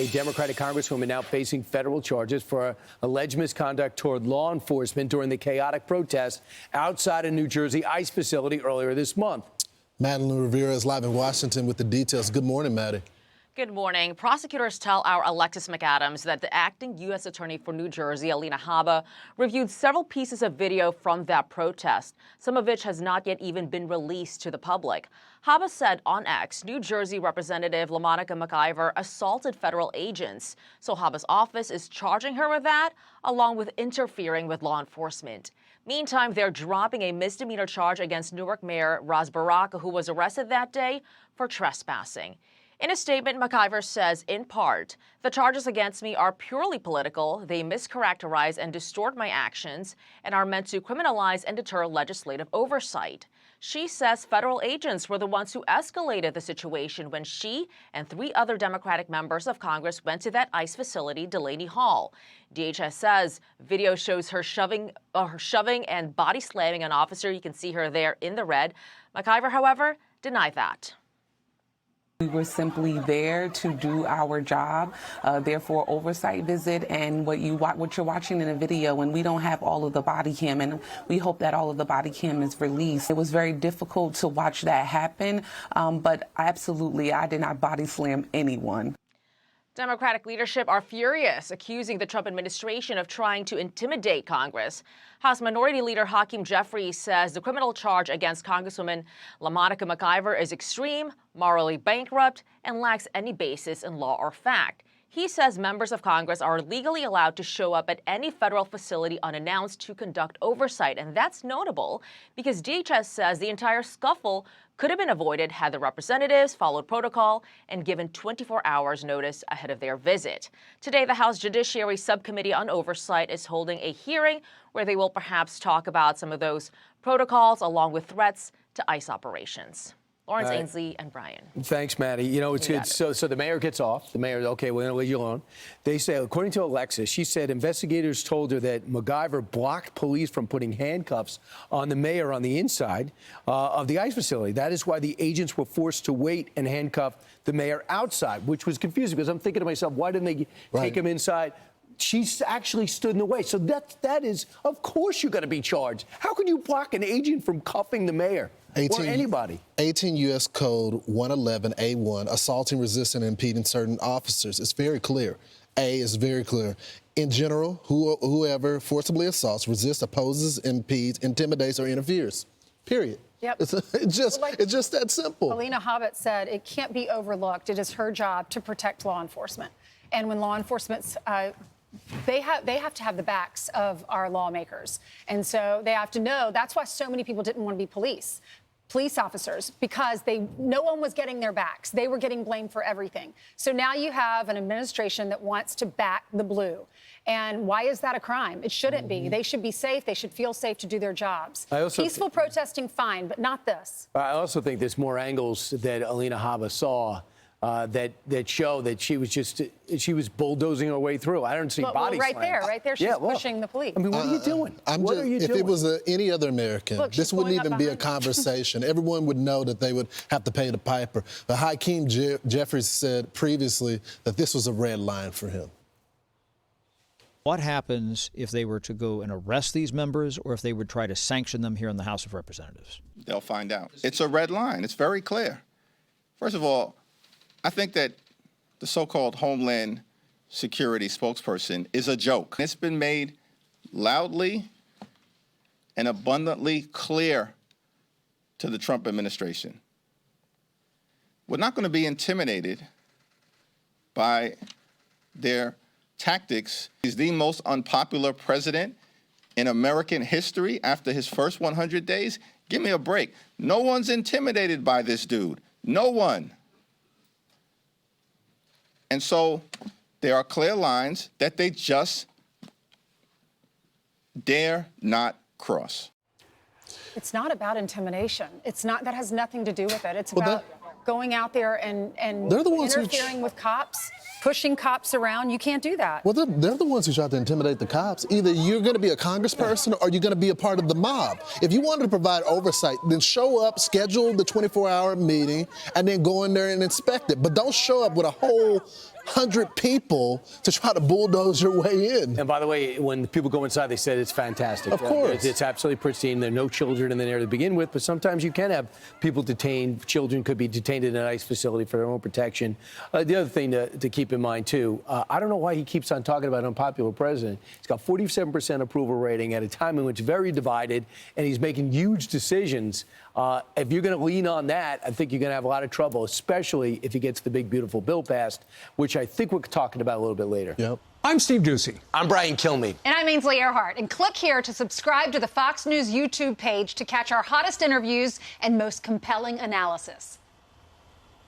a Democratic Congresswoman now facing federal charges for alleged misconduct toward law enforcement during the chaotic protest outside a New Jersey ICE facility earlier this month. Madeleine Rivera is live in Washington with the details. Good morning, Maddie. Good morning. Prosecutors tell our Alexis McAdams that the acting U.S. Attorney for New Jersey, Alina Habba, reviewed several pieces of video from that protest, some of which has not yet even been released to the public. Habba said on X, New Jersey Representative LaMonica McIver assaulted federal agents. So Habba's office is charging her with that, along with interfering with law enforcement. Meantime, they're dropping a misdemeanor charge against Newark Mayor Ras Baraka, who was arrested that day for trespassing. In a statement, McIver says, in part, the charges against me are purely political. They mischaracterize and distort my actions and are meant to criminalize and deter legislative oversight. She says federal agents were the ones who escalated the situation when she and 3 other Democratic members of Congress went to that ICE facility, Delaney Hall. DHS says video shows her shoving and body slamming an officer. You can see her there in the red. McIver, however, denied that. We were simply there to do our job, therefore oversight visit, and what you're watching in the video, and we don't have all of the body cam, and we hope that all of the body cam is released. It was very difficult to watch that happen, but absolutely, I did not body slam anyone. Democratic leadership are furious, accusing the Trump administration of trying to intimidate Congress. House Minority Leader Hakeem Jeffries says the criminal charge against Congresswoman LaMonica McIver is extreme, morally bankrupt, and lacks any basis in law or fact. He says members of Congress are legally allowed to show up at any federal facility unannounced to conduct oversight, and that's notable because DHS says the entire scuffle could have been avoided had the representatives followed protocol and given 24 hours notice ahead of their visit. Today, the House Judiciary Subcommittee on Oversight is holding a hearing where they will perhaps talk about some of those protocols along with threats to ICE operations. Lawrence Ainsley and Brian. Thanks, Maddie. You know, it's good. So the mayor gets off. The mayor, okay, we're going to leave you alone. They say, according to Alexis, she said investigators told her that McIver blocked police from putting handcuffs on the mayor on the inside of the ICE facility. That is why the agents were forced to wait and handcuff the mayor outside, which was confusing because I'm thinking to myself, why didn't they take him inside? She actually stood in the way. So that is, of course you're going to be charged. How can you block an agent from cuffing the mayor or anybody? 18 U.S. Code 111A1, assaulting, resisting, and impeding certain officers. It's very clear. A is very clear. In general, whoever forcibly assaults, resists, opposes, impedes, intimidates, or interferes. Period. Yep. It's just that simple. Alina Habba said it can't be overlooked. It is her job to protect law enforcement. And when law enforcement's they have to have the backs of our lawmakers. And so they have to know. That's why so many people didn't want to be police officers, because no one was getting their backs. They were getting blamed for everything. So now you have an administration that wants to back the blue. And why is that a crime? It shouldn't be. They should be safe. They should feel safe to do their jobs. Peaceful protesting, fine, but not this. I also think there's more angles that Alina Habba saw that show that she was bulldozing her way through. I don't see body right slam. right there, she's pushing the police. I mean, what are you doing? If it was any other American, this wouldn't even be a conversation. Everyone would know that they would have to pay the piper. But Hakeem Jeffries said previously that this was a red line for him. What happens if they were to go and arrest these members, or if they would try to sanction them here in the House of Representatives? They'll find out. It's a red line. It's very clear. First of all, I think that the so-called Homeland Security spokesperson is a joke. It's been made loudly and abundantly clear to the Trump administration. We're not going to be intimidated by their tactics. He's the most unpopular president in American history after his first 100 days. Give me a break. No one's intimidated by this dude. No one. And so there are clear lines that they just dare not cross. It's not about intimidation. It's not. That has nothing to do with it. It's about going out there and interfering with cops, pushing cops around. You can't do that. Well, they're the ones who tried to intimidate the cops. Either you're going to be a congressperson or you're going to be a part of the mob. If you wanted to provide oversight, then show up, schedule the 24-hour meeting, and then go in there and inspect it. But don't show up with a whole 100 people to try to bulldoze your way in. And by the way, when people go inside, they said it's fantastic. Of course. It's absolutely pristine. There are no children in there to begin with, but sometimes you can have people detained. Children could be detained in a nice facility for their own protection. The other thing to keep in mind, too, I don't know why he keeps on talking about unpopular president. He's got 47% approval rating at a time in which very divided, and he's making huge decisions. If you're going to lean on that, I think you're going to have a lot of trouble, especially if he gets the big, beautiful bill passed, which I think we're talking about a little bit later. Yep. I'm Steve Ducey. I'm Brian Kilmeade. And I'm Ainsley Earhart. And click here to subscribe to the Fox News YouTube page to catch our hottest interviews and most compelling analysis.